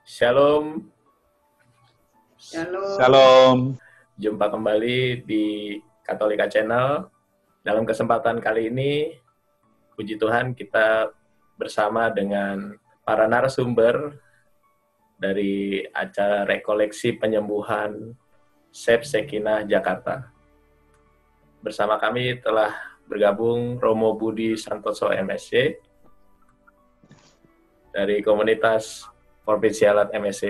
Shalom, Shalom. Shalom. jumpa kembali di Katolika Channel. Dalam kesempatan kali ini, puji Tuhan kita bersama dengan para narasumber dari acara rekoleksi penyembuhan SEP Shekinah Jakarta. Bersama kami telah bergabung Romo Budi Santoso MSc dari komunitas Provinsialat MSc,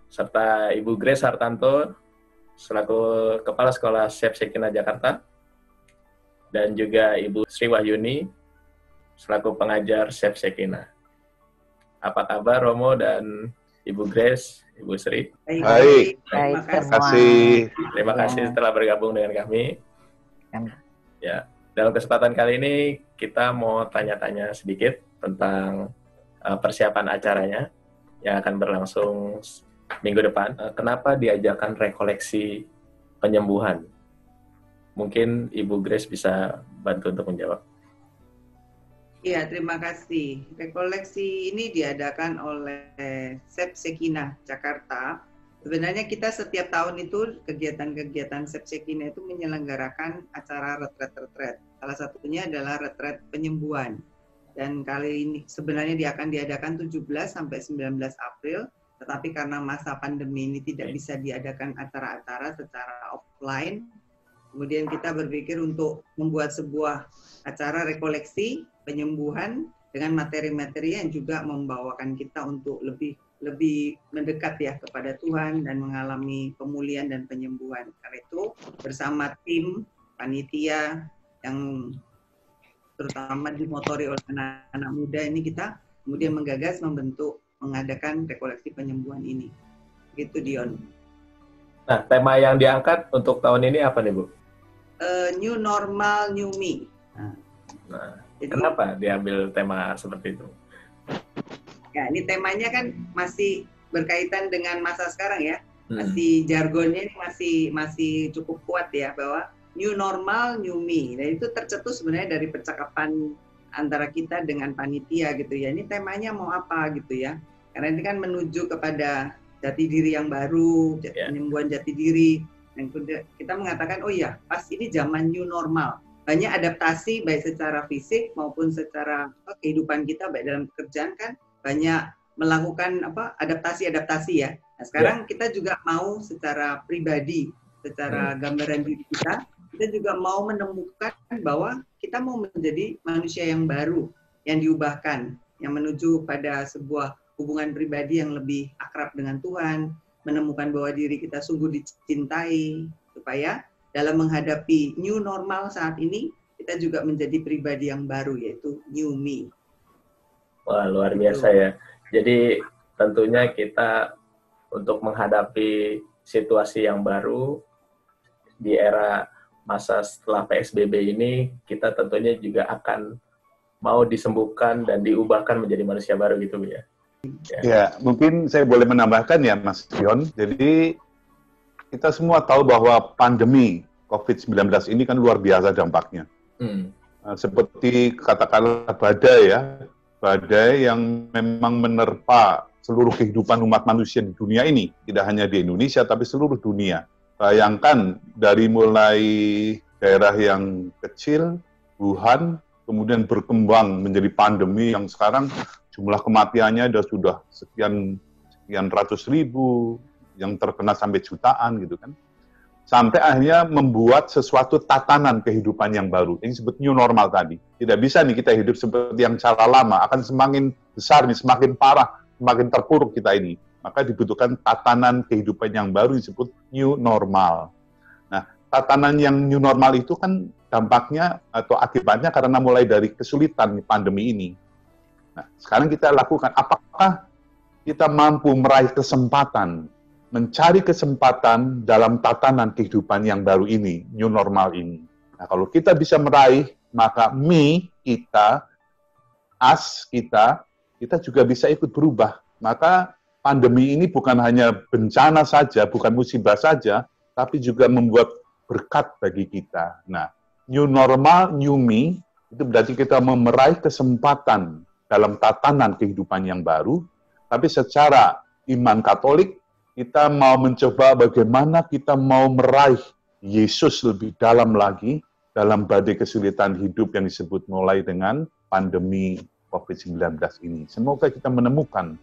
serta Ibu Grace Hartanto selaku Kepala Sekolah SEP Shekinah Jakarta, dan juga Ibu Sri Wahyuni selaku pengajar SEP Shekinah. Apa kabar Romo dan Ibu Grace, Ibu Sri? Baik. Terima Terima kasih. kasih. Terima kasih telah bergabung dengan kami. Ya, dalam kesempatan kali ini kita mau tanya-tanya sedikit tentang persiapan acaranya yang akan berlangsung minggu depan. Kenapa diajarkan rekoleksi penyembuhan? Mungkin Ibu Grace bisa bantu untuk menjawab. Iya, terima kasih. Rekoleksi ini diadakan oleh SEP Shekinah Jakarta. Sebenarnya kita setiap tahun itu kegiatan-kegiatan SEP Shekinah itu menyelenggarakan acara retret-retret. Salah satunya adalah retret penyembuhan. Dan kali ini sebenarnya dia akan diadakan 17 sampai 19 April, tetapi karena masa pandemi ini tidak bisa diadakan acara-acara secara offline, kemudian kita berpikir untuk membuat sebuah acara rekoleksi penyembuhan dengan materi-materi yang juga membawakan kita untuk lebih mendekat ya kepada Tuhan dan mengalami pemulihan dan penyembuhan. Karena itu bersama tim panitia yang terutama dimotori oleh anak-anak muda ini, kita kemudian menggagas mengadakan rekoleksi penyembuhan ini. Gitu, Dion. Nah, tema yang diangkat untuk tahun ini apa nih, Bu? New normal, new me. Nah, Jadi, kenapa diambil tema seperti itu? ya, ini temanya kan masih berkaitan dengan masa sekarang ya. Masih jargonnya ini masih cukup kuat ya, bahwa new normal, new me. Dan itu tercetus sebenarnya dari percakapan antara kita dengan panitia gitu ya. Ini temanya mau apa gitu ya. Karena ini kan menuju kepada jati diri yang baru, penyembuhan jati diri. Dan kita mengatakan, oh iya, pas ini zaman new normal. Banyak adaptasi baik secara fisik maupun secara kehidupan kita, baik dalam pekerjaan kan banyak melakukan adaptasi-adaptasi ya. Nah, sekarang kita juga mau secara pribadi, secara gambaran diri kita juga mau menemukan bahwa kita mau menjadi manusia yang baru, yang diubahkan, yang menuju pada sebuah hubungan pribadi yang lebih akrab dengan Tuhan, menemukan bahwa diri kita sungguh dicintai, supaya dalam menghadapi new normal saat ini, kita juga menjadi pribadi yang baru, yaitu new me. Wah, luar biasa ya. Jadi tentunya kita untuk menghadapi situasi yang baru di era masa setelah PSBB ini, kita tentunya juga akan mau disembuhkan dan diubahkan menjadi manusia baru gitu, Bu ya. Ya, mungkin saya boleh menambahkan ya, Mas Dion. Jadi kita semua tahu bahwa pandemi COVID-19 ini kan luar biasa dampaknya. Seperti katakanlah badai yang memang menerpa seluruh kehidupan umat manusia di dunia ini, tidak hanya di Indonesia tapi seluruh dunia. Bayangkan dari mulai daerah yang kecil, Wuhan, kemudian berkembang menjadi pandemi yang sekarang jumlah kematiannya sudah sekian ratus ribu, yang terkena sampai jutaan gitu kan. Sampai akhirnya membuat sesuatu tatanan kehidupan yang baru. Ini disebut new normal tadi. Tidak bisa nih kita hidup seperti yang cara lama, akan semakin besar nih, semakin parah, semakin terpuruk kita ini. Maka dibutuhkan tatanan kehidupan yang baru disebut new normal. Nah, tatanan yang new normal itu kan dampaknya atau akibatnya karena mulai dari kesulitan pandemi ini. Nah, sekarang kita lakukan, apakah kita mampu meraih kesempatan, mencari kesempatan dalam tatanan kehidupan yang baru ini, new normal ini. Nah, kalau kita bisa meraih, maka me, kita, us, kita juga bisa ikut berubah. Maka pandemi ini bukan hanya bencana saja, bukan musibah saja, tapi juga membuat berkat bagi kita. Nah, new normal, new me, itu berarti kita meraih kesempatan dalam tatanan kehidupan yang baru, Tapi secara iman Katolik, kita mau mencoba bagaimana kita mau meraih Yesus lebih dalam lagi dalam badai kesulitan hidup yang disebut mulai dengan pandemi COVID-19 ini. Semoga kita menemukan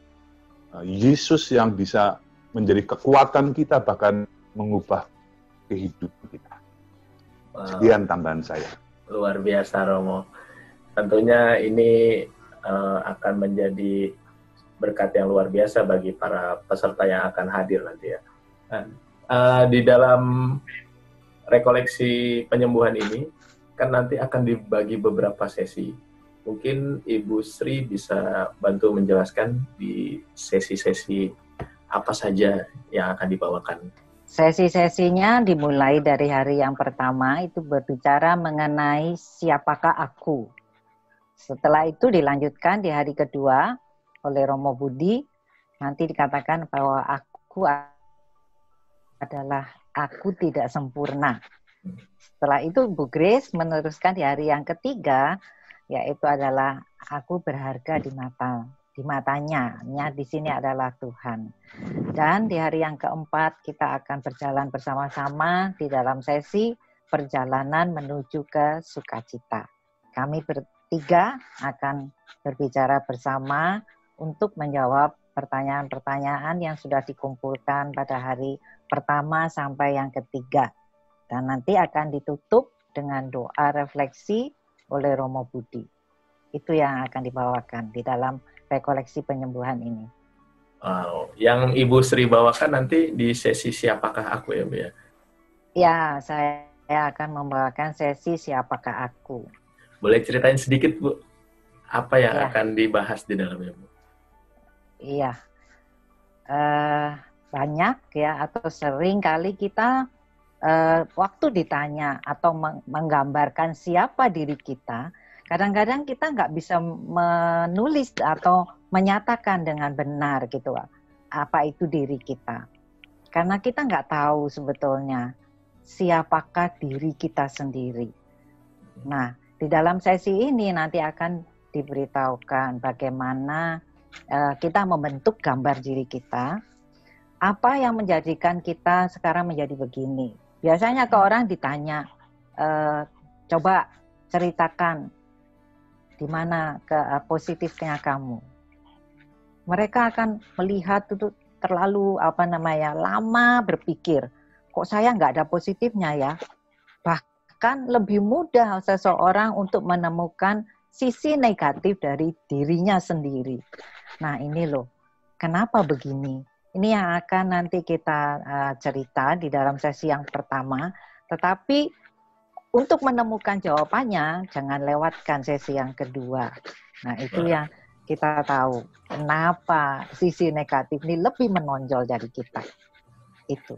Yesus yang bisa menjadi kekuatan kita, bahkan mengubah kehidupan kita. Sekian tambahan saya. Luar biasa, Romo. Tentunya ini akan menjadi berkat yang luar biasa bagi para peserta yang akan hadir nanti ya. Di dalam rekoleksi penyembuhan ini, kan nanti akan dibagi beberapa sesi. Mungkin Ibu Sri bisa bantu menjelaskan di sesi-sesi apa saja yang akan dibawakan. Sesi-sesinya dimulai dari hari yang pertama, itu berbicara mengenai siapakah aku. Setelah itu dilanjutkan di hari kedua oleh Romo Budi, nanti dikatakan bahwa aku adalah aku tidak sempurna. Setelah itu Bu Grace meneruskan di hari yang ketiga, yaitu adalah aku berharga di matanya. Di sini adalah Tuhan. Dan di hari yang keempat kita akan berjalan bersama-sama di dalam sesi perjalanan menuju ke sukacita. Kami bertiga akan berbicara bersama untuk menjawab pertanyaan-pertanyaan yang sudah dikumpulkan pada hari pertama sampai yang ketiga. Dan nanti akan ditutup dengan doa refleksi oleh Romo Budi. Itu yang akan dibawakan di dalam rekoleksi penyembuhan ini. Wow. Yang Ibu Sri bawakan nanti di sesi siapakah aku ya Bu ya? Ya, saya akan membawakan sesi siapakah aku. Boleh ceritain sedikit Bu, apa yang akan dibahas di dalamnya Bu? Iya, banyak ya, atau sering kali kita waktu ditanya atau menggambarkan siapa diri kita, kadang-kadang kita nggak bisa menulis atau menyatakan dengan benar gitu, apa itu diri kita. Karena kita nggak tahu sebetulnya siapakah diri kita sendiri. Nah, di dalam sesi ini nanti akan diberitahukan bagaimana kita membentuk gambar diri kita, apa yang menjadikan kita sekarang menjadi begini. Biasanya ke orang ditanya, coba ceritakan di mana positifnya kamu. Mereka akan melihat itu terlalu lama berpikir, kok saya nggak ada positifnya ya. Bahkan lebih mudah seseorang untuk menemukan sisi negatif dari dirinya sendiri. Nah ini loh, kenapa begini? Ini yang akan nanti kita cerita di dalam sesi yang pertama. Tetapi untuk menemukan jawabannya, jangan lewatkan sesi yang kedua. Nah itu yang kita tahu, kenapa sisi negatif ini lebih menonjol dari kita. Itu.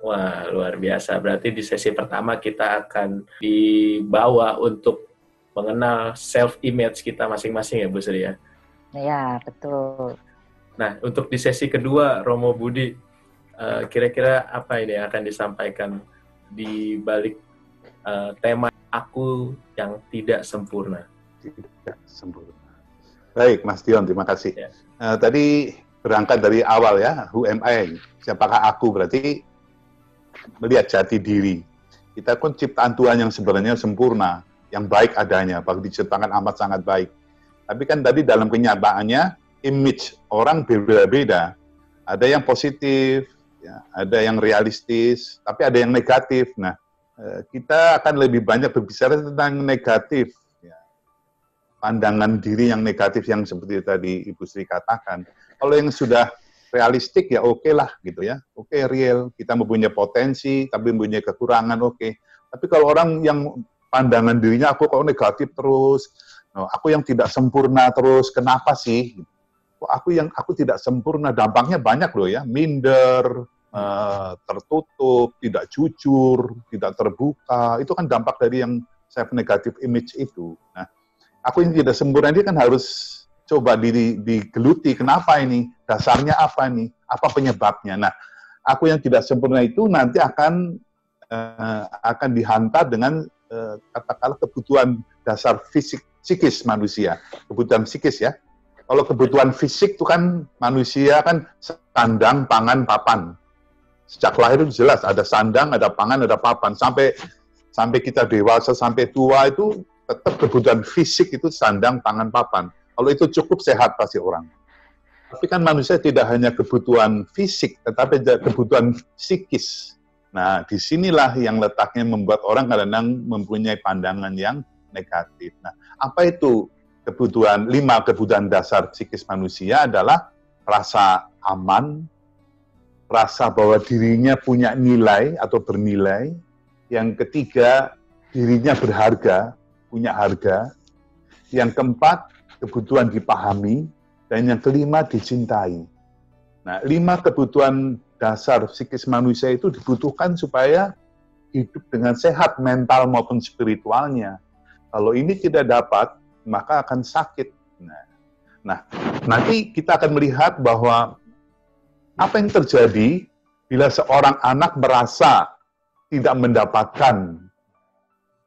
Wah, luar biasa. Berarti di sesi pertama kita akan dibawa untuk mengenal self-image kita masing-masing ya Bu Sri ya? Ya, betul. Nah, untuk di sesi kedua, Romo Budi, kira-kira apa ini yang akan disampaikan di balik tema aku yang tidak sempurna? Tidak sempurna. Baik, Mas Dion, terima kasih. Ya. Tadi berangkat dari awal ya, who am I? Siapakah aku? Berarti melihat jati diri. Kita kan ciptaan Tuhan yang sebenarnya sempurna, yang baik adanya, bahkan diciptakan amat sangat baik. Tapi kan tadi dalam kenyataannya, image orang berbeda-beda. Ada yang positif, ya, ada yang realistis, tapi ada yang negatif. Nah, kita akan lebih banyak berbicara tentang negatif. Ya. Pandangan diri yang negatif yang seperti tadi Ibu Sri katakan. Kalau yang sudah realistik ya oke lah gitu ya. Oke, real. Kita mempunyai potensi, tapi mempunyai kekurangan, oke. Tapi kalau orang yang pandangan dirinya aku kok negatif terus, aku yang tidak sempurna terus, kenapa sih? Kok aku tidak sempurna, dampaknya banyak loh ya, minder, tertutup, tidak jujur, tidak terbuka, itu kan dampak dari yang self negative image itu. Nah, aku yang tidak sempurna ini kan harus coba digeluti, kenapa ini, dasarnya apa nih, apa penyebabnya. Nah, aku yang tidak sempurna itu nanti akan dihantar dengan katakanlah kebutuhan dasar fisik, psikis manusia, kebutuhan psikis ya. Kalau kebutuhan fisik itu kan manusia kan sandang, pangan, papan. Sejak lahir itu jelas ada sandang, ada pangan, ada papan. Sampai kita dewasa, sampai tua itu tetap kebutuhan fisik itu sandang, pangan, papan. Kalau itu cukup sehat pasti orang. Tapi kan manusia tidak hanya kebutuhan fisik, tetapi juga kebutuhan psikis. Nah, disinilah yang letaknya membuat orang kadang-kadang mempunyai pandangan yang negatif. Nah, apa itu kebutuhan? 5 kebutuhan dasar psikis manusia adalah rasa aman, rasa bahwa dirinya punya nilai atau bernilai. Yang ketiga, dirinya berharga, punya harga. Yang keempat, kebutuhan dipahami. Dan yang kelima, dicintai. Nah, 5 kebutuhan dasar psikis manusia itu dibutuhkan supaya hidup dengan sehat mental maupun spiritualnya. Kalau ini tidak dapat, maka akan sakit. Nah, nanti kita akan melihat bahwa apa yang terjadi bila seorang anak merasa tidak mendapatkan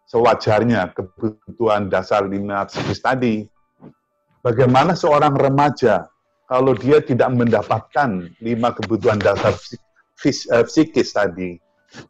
sewajarnya kebutuhan dasar 5 psikis tadi. Bagaimana seorang remaja kalau dia tidak mendapatkan 5 kebutuhan dasar psikis tadi?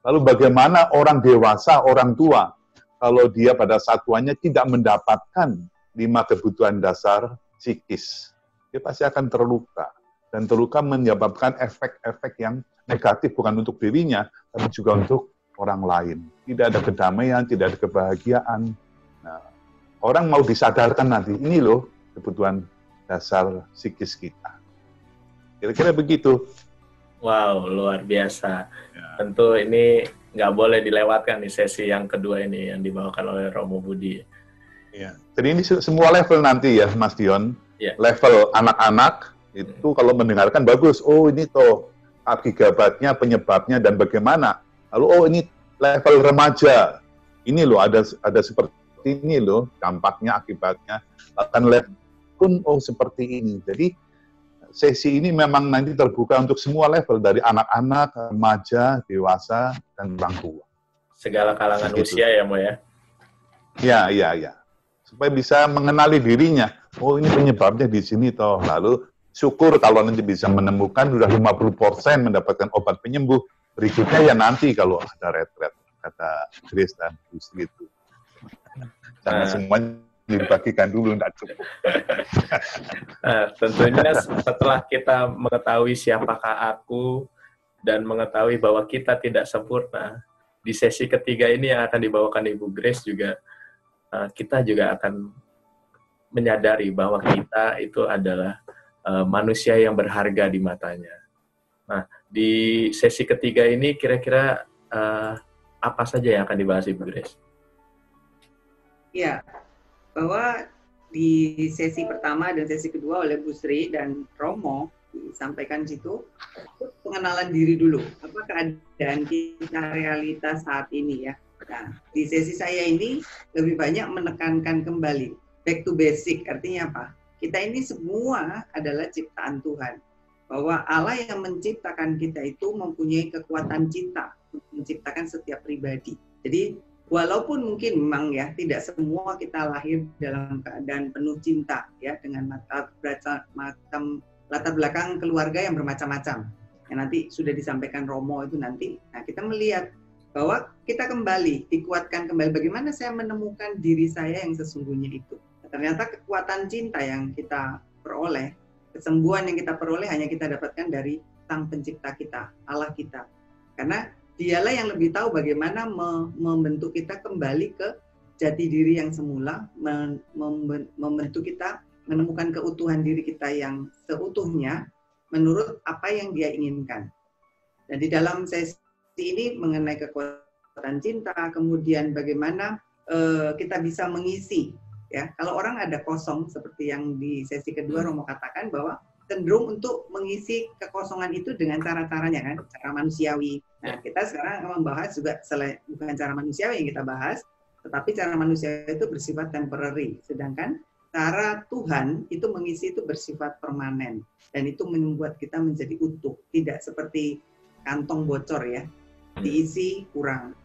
Lalu bagaimana orang dewasa, orang tua, kalau dia pada saat tuanya tidak mendapatkan 5 kebutuhan dasar psikis? Dia pasti akan terluka. Dan terluka menyebabkan efek-efek yang negatif, bukan untuk dirinya, tapi juga untuk orang lain. Tidak ada kedamaian, tidak ada kebahagiaan. Nah, orang mau disadarkan nanti, ini loh kebutuhan dasar psikis kita. Kira-kira begitu. Wow, luar biasa. Ya. Tentu ini nggak boleh dilewatkan di sesi yang kedua ini yang dibawakan oleh Romo Budi. Ya. Jadi ini semua level nanti ya, Mas Dion. Ya. Level anak-anak itu kalau mendengarkan bagus. Oh ini toh akibatnya, penyebabnya dan bagaimana. Lalu oh ini level remaja. Ini loh ada seperti ini loh dampaknya, akibatnya. Akan level pun oh seperti ini. Jadi sesi ini memang nanti terbuka untuk semua level, dari anak-anak, remaja, dewasa, dan orang tua. Segala kalangan usia ya, Mo ya? Ya. Supaya bisa mengenali dirinya. Oh ini penyebabnya di sini toh. Lalu syukur kalau nanti bisa menemukan sudah 50% mendapatkan obat penyembuh. Berikutnya ya nanti kalau ada retret, kata Grace dan Gusti itu. Jangan semuanya dibagikan dulu, tidak cukup. Nah, tentunya setelah kita mengetahui siapakah aku dan mengetahui bahwa kita tidak sempurna, di sesi ketiga ini yang akan dibawakan Ibu Grace juga, kita juga akan menyadari bahwa kita itu adalah manusia yang berharga di matanya. Nah, di sesi ketiga ini kira-kira apa saja yang akan dibahas Ibu Grace? Ya, bahwa di sesi pertama dan sesi kedua oleh Bu Sri dan Romo disampaikan situ pengenalan diri dulu, apa keadaan kita realitas saat ini ya. Nah, di sesi saya ini lebih banyak menekankan kembali back to basic. Artinya apa? Kita ini semua adalah ciptaan Tuhan, bahwa Allah yang menciptakan kita itu mempunyai kekuatan cipta menciptakan setiap pribadi. Jadi walaupun mungkin memang ya tidak semua kita lahir dalam keadaan penuh cinta ya, dengan latar belakang keluarga yang bermacam-macam. Yang nanti sudah disampaikan Romo itu nanti. Nah, kita melihat bahwa kita kembali dikuatkan kembali bagaimana saya menemukan diri saya yang sesungguhnya itu. Ternyata kekuatan cinta yang kita peroleh, kesembuhan yang kita peroleh hanya kita dapatkan dari Sang Pencipta kita, Allah kita. Karena Dialah yang lebih tahu bagaimana membentuk kita kembali ke jati diri yang semula, membentuk kita menemukan keutuhan diri kita yang seutuhnya menurut apa yang Dia inginkan. Dan di dalam sesi ini mengenai kekuatan cinta, kemudian bagaimana kita bisa mengisi. Ya, kalau orang ada kosong seperti yang di sesi kedua Romo katakan bahwa cenderung untuk mengisi kekosongan itu dengan cara-caranya kan, cara manusiawi. Nah, kita sekarang membahas juga bukan cara manusiawi yang kita bahas, tetapi cara manusiawi itu bersifat temporary. Sedangkan cara Tuhan itu mengisi itu bersifat permanen. Dan itu membuat kita menjadi utuh. Tidak seperti kantong bocor ya, diisi kurang.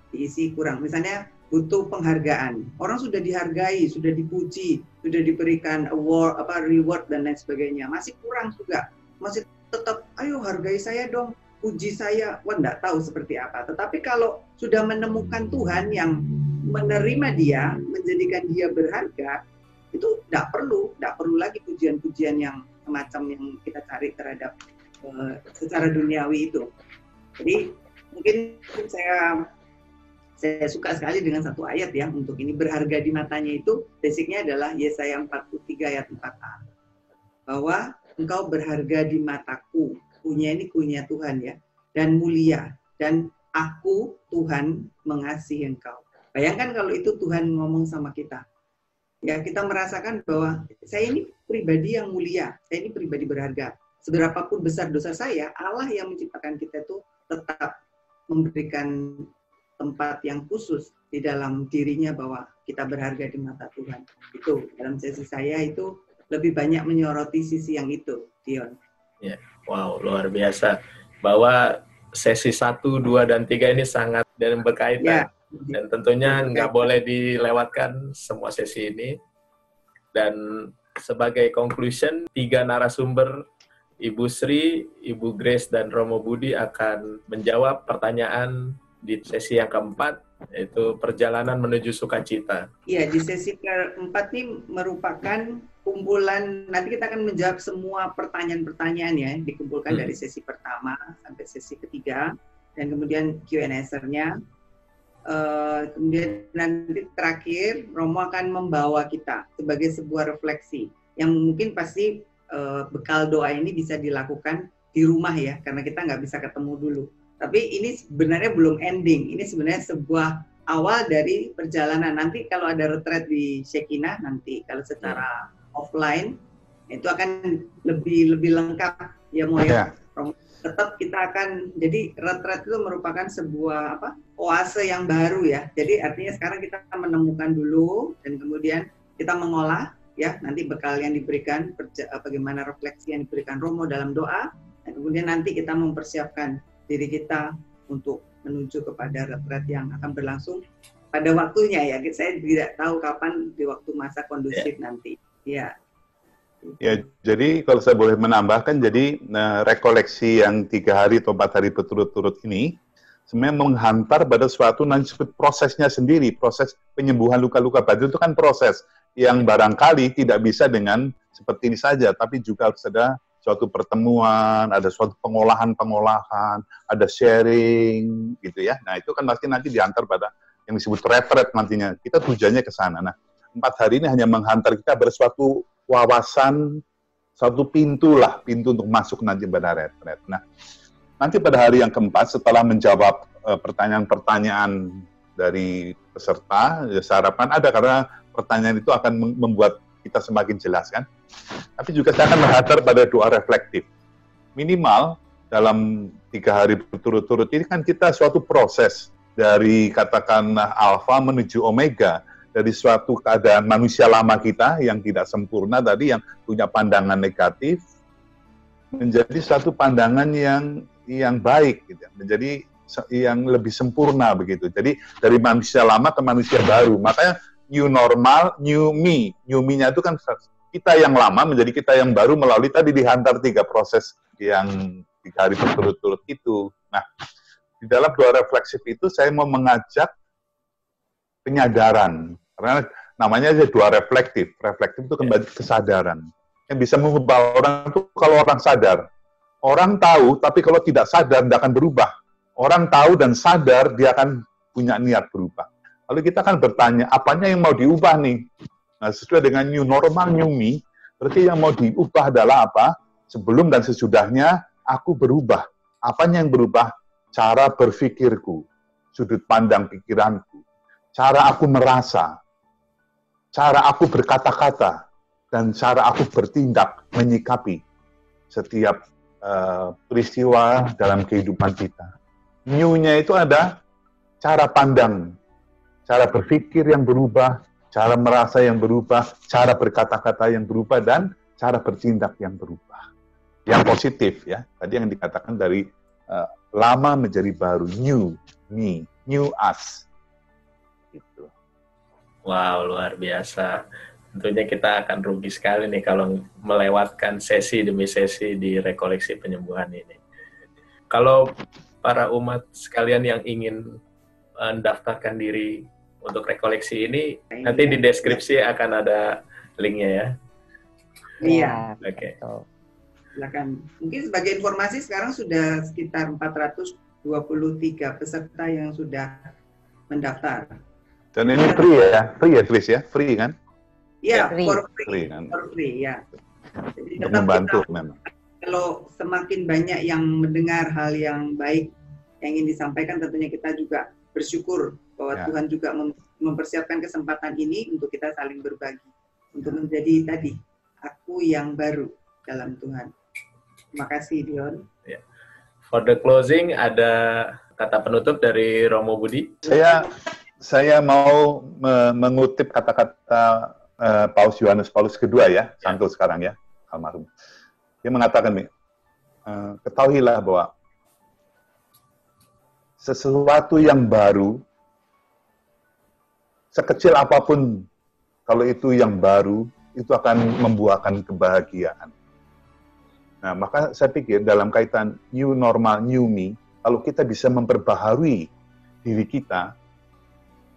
Misalnya butuh penghargaan. Orang sudah dihargai, sudah dipuji, sudah diberikan award, reward dan lain sebagainya. Masih kurang juga, masih tetap, ayo hargai saya dong, puji saya. Wah, nggak tahu seperti apa. Tetapi kalau sudah menemukan Tuhan yang menerima dia, menjadikan dia berharga, itu nggak perlu lagi pujian-pujian yang semacam yang kita cari terhadap secara duniawi itu. Jadi mungkin saya suka sekali dengan satu ayat ya untuk ini, berharga di matanya itu basicnya adalah Yesaya 43 ayat 4a, bahwa engkau berharga di mataku, kunya ini kunya Tuhan ya, dan mulia, dan aku Tuhan mengasihi engkau. Bayangkan kalau itu Tuhan ngomong sama kita, ya kita merasakan bahwa saya ini pribadi yang mulia, saya ini pribadi berharga. Seberapapun besar dosa saya, Allah yang menciptakan kita itu tetap memberikan tempat yang khusus di dalam dirinya bahwa kita berharga di mata Tuhan. Itu dalam sesi saya itu lebih banyak menyoroti sisi yang itu, Dion. Ya, wow, luar biasa. Bahwa sesi 1, 2, dan 3 ini sangat dan berkaitan. Ya. Dan tentunya nggak boleh dilewatkan semua sesi ini. Dan sebagai conclusion, 3 narasumber, Ibu Sri, Ibu Grace, dan Romo Budi akan menjawab pertanyaan di sesi yang keempat, yaitu perjalanan menuju sukacita. Iya, di sesi keempat ini merupakan kumpulan, nanti kita akan menjawab semua pertanyaan-pertanyaan ya, dikumpulkan dari sesi pertama sampai sesi ketiga, dan kemudian Q&A-nya. Kemudian nanti terakhir, Romo akan membawa kita sebagai sebuah refleksi, yang mungkin pasti bekal doa ini bisa dilakukan di rumah ya, karena kita nggak bisa ketemu dulu. Tapi ini sebenarnya belum ending, ini sebenarnya sebuah awal dari perjalanan. Nanti kalau ada retreat di Shekinah nanti, kalau secara offline, itu akan lebih lengkap ya Mo ya. Tetap kita akan, jadi retreat itu merupakan sebuah oase yang baru ya. Jadi artinya sekarang kita menemukan dulu, dan kemudian kita mengolah, ya nanti bekal yang diberikan, bagaimana refleksi yang diberikan Romo dalam doa, dan kemudian nanti kita mempersiapkan diri kita untuk menuju kepada retreat yang akan berlangsung pada waktunya ya. Saya tidak tahu kapan di waktu masa kondusif nanti. Ya. Ya, jadi kalau saya boleh menambahkan, jadi rekoleksi yang 3 hari atau 4 hari berturut-turut ini sebenarnya menghantar pada suatu nanti prosesnya sendiri, proses penyembuhan luka-luka batin itu kan proses yang barangkali tidak bisa dengan seperti ini saja, tapi juga harus ada suatu pertemuan, ada suatu pengolahan, ada sharing, gitu ya. Nah, itu kan pasti nanti diantar pada yang disebut retreat nantinya. Kita tujuannya ke sana. Nah, 4 hari ini hanya menghantar kita pada suatu wawasan, suatu pintu untuk masuk nanti pada retreat. Nah, nanti pada hari yang keempat, setelah menjawab pertanyaan-pertanyaan dari peserta, ya saya harapkan ada, karena pertanyaan itu akan membuat kita semakin jelas kan. Tapi juga saya akan menghadap pada doa reflektif. Minimal dalam 3 hari berturut-turut ini kan kita suatu proses dari katakanlah alfa menuju omega, dari suatu keadaan manusia lama kita yang tidak sempurna tadi, yang punya pandangan negatif, menjadi suatu pandangan yang baik, gitu, menjadi yang lebih sempurna begitu. Jadi dari manusia lama ke manusia baru. Makanya new normal, new me. New me-nya itu kan kita yang lama menjadi kita yang baru melalui tadi dihantar 3 proses yang 3 hari berturut-turut itu. Nah, di dalam doa refleksif itu saya mau mengajak penyadaran. Karena namanya aja doa reflektif. Reflektif itu kembali kesadaran. Yang bisa mengubah orang itu kalau orang sadar. Orang tahu, tapi kalau tidak sadar, tidak akan berubah. Orang tahu dan sadar, dia akan punya niat berubah. Lalu kita akan bertanya, apanya yang mau diubah nih? Nah, sesuai dengan new normal, new me, berarti yang mau diubah adalah apa? Sebelum dan sesudahnya, aku berubah. Apanya yang berubah? Cara berpikirku, sudut pandang pikiranku, cara aku merasa, cara aku berkata-kata, dan cara aku bertindak, menyikapi setiap peristiwa dalam kehidupan kita. New-nya itu ada cara pandang, cara berpikir yang berubah, cara merasa yang berubah, cara berkata-kata yang berubah, dan cara bertindak yang berubah. Yang positif ya, tadi yang dikatakan dari lama menjadi baru, new me, new us. Gitu. Wow, luar biasa. Tentunya kita akan rugi sekali nih kalau melewatkan sesi demi sesi di rekoleksi penyembuhan ini. Kalau para umat sekalian yang ingin mendaftarkan diri untuk rekoleksi ini, nanti di deskripsi akan ada linknya ya. Iya. Oke. Silakan. Mungkin sebagai informasi sekarang sudah sekitar 423 peserta yang sudah mendaftar. Dan ini free ya Chris ya? Free kan? Iya, Free. Free kan? For free, ya. Jadi Untuk tetap membantu kita, memang. kalau semakin banyak yang mendengar hal yang baik yang ingin disampaikan, tentunya kita juga bersyukur bahwa Tuhan juga mempersiapkan kesempatan ini untuk kita saling berbagi, untuk menjadi tadi aku yang baru dalam Tuhan. Terima kasih, Dion. For the closing, ada kata penutup dari Romo Budi? Saya mau mengutip kata-kata Paus Yohanes Paulus II ya, santo sekarang ya, almarhum. Dia mengatakan nih, ketahuilah bahwa sesuatu yang baru, sekecil apapun, kalau itu yang baru, itu akan membuahkan kebahagiaan. Nah, maka saya pikir dalam kaitan new normal, new me, kalau kita bisa memperbaharui diri kita,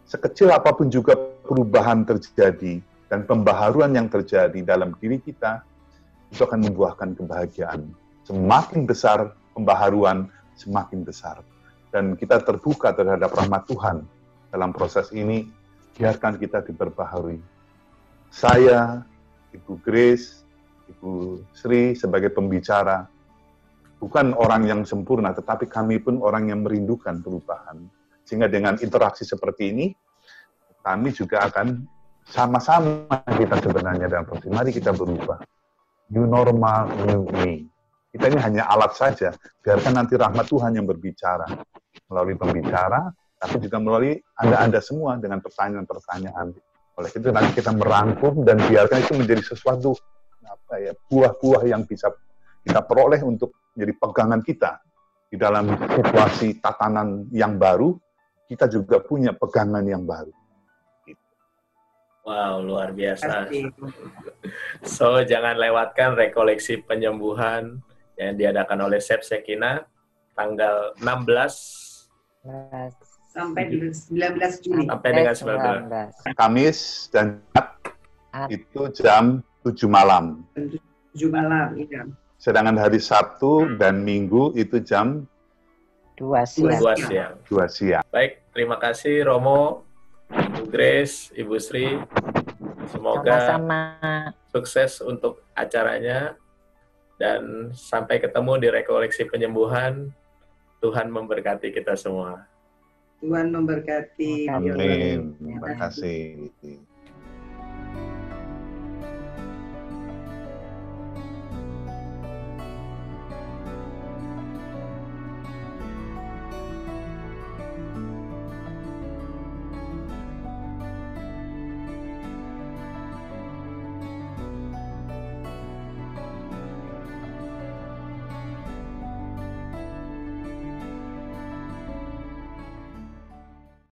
sekecil apapun juga perubahan terjadi dan pembaharuan yang terjadi dalam diri kita, itu akan membuahkan kebahagiaan. Semakin besar pembaharuan, semakin besar. Dan kita terbuka terhadap rahmat Tuhan dalam proses ini, biarkan kita diperbaharui. Saya, Ibu Grace, Ibu Sri sebagai pembicara, bukan orang yang sempurna, tetapi kami pun orang yang merindukan perubahan. Sehingga dengan interaksi seperti ini, kami juga akan sama-sama kita sebenarnya dalam proses. Mari kita berubah. New normal, new me. Kita ini hanya alat saja. Biarkan nanti rahmat Tuhan yang berbicara. Melalui pembicara, tapi juga melalui Anda semua dengan pertanyaan-pertanyaan. Oleh itu nanti kita merangkum dan biarkan itu menjadi sesuatu buah-buah yang bisa kita peroleh untuk menjadi pegangan kita di dalam situasi tatanan yang baru. Kita juga punya pegangan yang baru. Wow, luar biasa. So, jangan lewatkan rekoleksi penyembuhan yang diadakan oleh Sep Sekina tanggal 16 sampai 19 Juli. Sampai dengan 19. Kamis dan Jumat itu jam 7 malam. 7 malam, iya. Sedangkan hari Sabtu dan Minggu itu jam 2 siang. 2 siang. Baik, terima kasih Romo, Ibu Grace, Ibu Sri. Semoga sukses untuk acaranya dan sampai ketemu di rekoleksi penyembuhan. Tuhan memberkati kita semua. Tuhan memberkati. Amin. Terima kasih.